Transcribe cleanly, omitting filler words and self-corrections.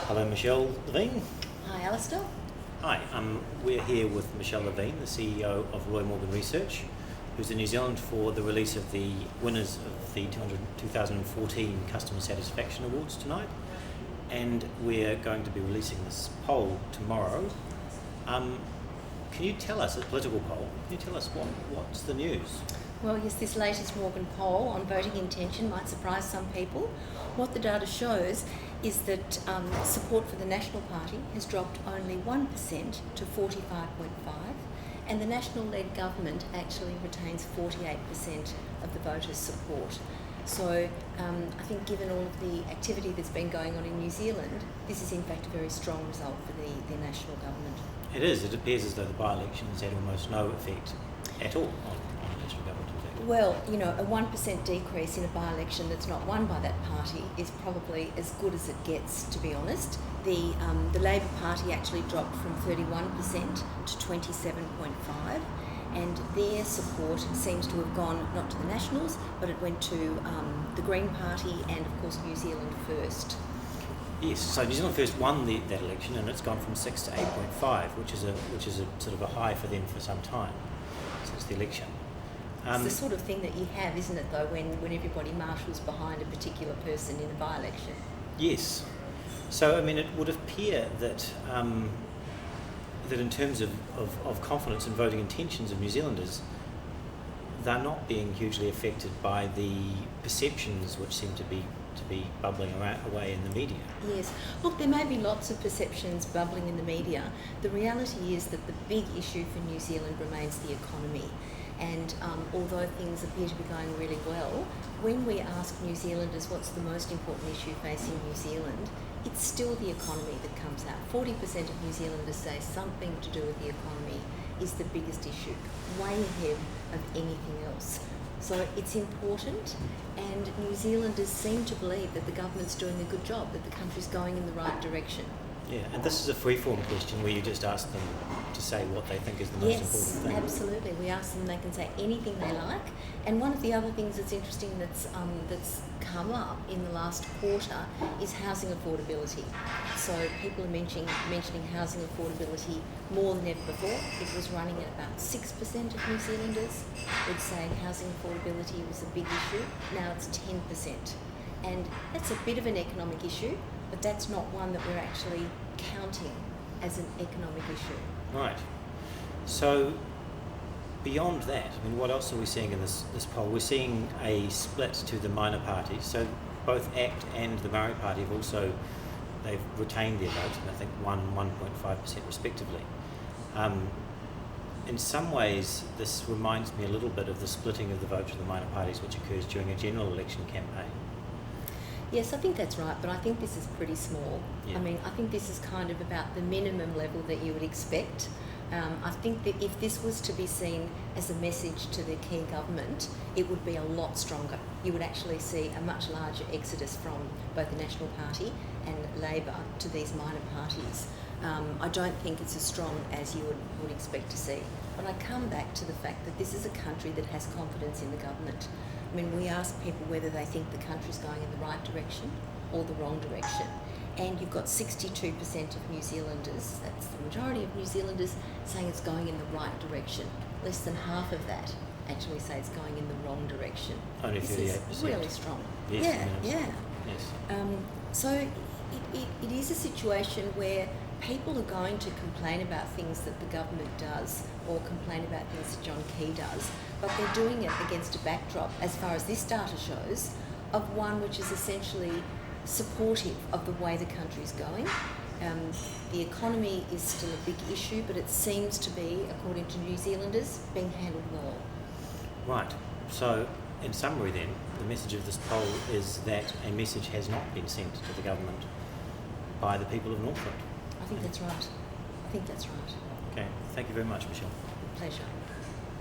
Hello, Michelle Levine. Hi, Alistair. Hi, we're here with Michelle Levine, the CEO of Roy Morgan Research, who's in New Zealand for the release of the winners of the 2014 Customer Satisfaction Awards tonight. And we're going to be releasing this poll tomorrow. Can you tell us, a political poll, can you tell us what's the news? Well, yes, this latest Morgan poll on voting intention might surprise some people. What the data shows is that support for the National Party has dropped only 1% to 45.5%, and the National-led government actually retains 48% of the voters' support. So I think given all of the activity that's been going on in New Zealand, this is in fact a very strong result for the national government. It is. It appears as though the by-election has had almost no effect at all on the national government. Well, you know, a 1% decrease in a by-election that's not won by that party is probably as good as it gets, to be honest. The Labor Party actually dropped from 31% to 27.5%, and their support seems to have gone not to the Nationals, but it went to the Green Party and, of course, New Zealand First. Yes, so New Zealand First won that election, and it's gone from 6 to 8.5, which is a sort of a high for them for some time since the election. It's the sort of thing that you have, isn't it, though, when everybody marshals behind a particular person in a by-election? Yes. So, I mean, it would appear that that in terms of confidence and voting intentions of New Zealanders, they're not being hugely affected by the perceptions which seem to be bubbling away in the media. Yes. Look, there may be lots of perceptions bubbling in the media. The reality is that the big issue for New Zealand remains the economy. And although things appear to be going really well, when we ask New Zealanders what's the most important issue facing New Zealand, it's still the economy that comes out. 40% of New Zealanders say something to do with the economy is the biggest issue, way ahead of anything else. So it's important, and New Zealanders seem to believe that the government's doing a good job, that the country's going in the right direction. Yeah, and this is a free-form question where you just ask them to say what they think is the most important thing. Yes, absolutely. We ask them, they can say anything they like. And one of the other things that's interesting that's come up in the last quarter is housing affordability. So people are mentioning housing affordability more than ever before. It was running at about 6% of New Zealanders would say housing affordability was a big issue. Now it's 10%. And that's a bit of an economic issue, but that's not one that we're actually counting as an economic issue. Right. So beyond that, I mean, what else are we seeing in this poll? We're seeing a split to the minor parties. So both ACT and the Maori Party they've retained their votes, and I think 1.5% respectively. In some ways, this reminds me a little bit of the splitting of the vote of the minor parties, which occurs during a general election campaign. Yes, I think that's right, but I think this is pretty small. Yeah. I mean, I think this is kind of about the minimum level that you would expect. I think that if this was to be seen as a message to the key government, it would be a lot stronger. You would actually see a much larger exodus from both the National Party and Labor to these minor parties. I don't think it's as strong as you would expect to see. But I come back to the fact that this is a country that has confidence in the government. I mean, we ask people whether they think the country's going in the right direction or the wrong direction. And you've got 62% of New Zealanders, that's the majority of New Zealanders, saying it's going in the right direction. Less than half of that actually say it's going in the wrong direction. Only 38%. This is really strong. Yes, Yeah. Yes. So it is a situation where people are going to complain about things that the government does or complain about things that John Key does, but they're doing it against a backdrop, as far as this data shows, of one which is essentially supportive of the way the country's going. The economy is still a big issue, but it seems to be, according to New Zealanders, being handled well. Right. So, in summary then, the message of this poll is that a message has not been sent to the government by the people of Northland. I think that's right. Okay. Thank you very much, Michelle. Pleasure.